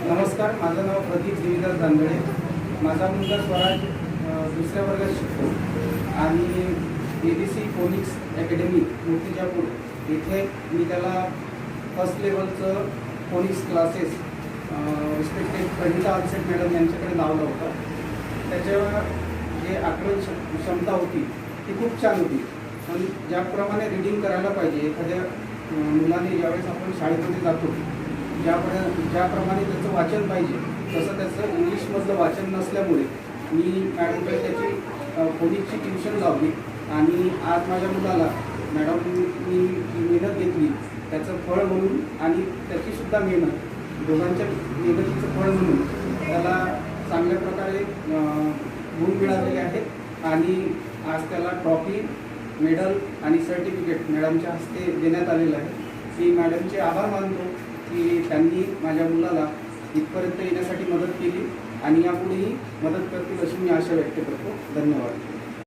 नमस्कार, माझं नाव प्रदीप देवीदास दांडळे. माझा मुलगा स्वराज दुसऱ्या वर्गात शिकतो आणि ABC फोनिक्स अकॅडमी मूर्तिजापूर इथे मी त्याला फर्स्ट लेवलचं phonics classes respected Pranita Alset madam यांच्याकडे लावला होता. त्याच्या जे आकलन क्षमता होती ती खूप छान होती. पण ज्याप्रमाणे रीडिंग करायला पाहिजे एखाद्या मुलाने ज्यावेळेस आपण शाळेमध्ये जातो ज्याप्रमाणे त्याचं वाचन पाहिजे तसं त्याचं इंग्लिशमधलं वाचन नसल्यामुळे मी मॅडमकडे त्याची फोनिक्सची ट्युशन लावली आणि आज माझ्या मुलाला मॅडमनी मेहनत घेतली त्याचं फळ म्हणून आणि त्याचीसुद्धा मेहनत दोघांच्या मेहनतीचं फळ म्हणून त्याला चांगल्या प्रकारे गुण मिळालेले आहेत आणि आज त्याला ट्रॉफी मेडल आणि सर्टिफिकेट मॅडमच्या हस्ते देण्यात आलेलं आहे. मी मॅडमचे आभार मानतो की त्यांनी माझ्या मुलाला इथपर्यंत येण्यासाठी मदत केली आणि यापुढेही मदत करतील अशी मी आशा व्यक्त करतो. धन्यवाद.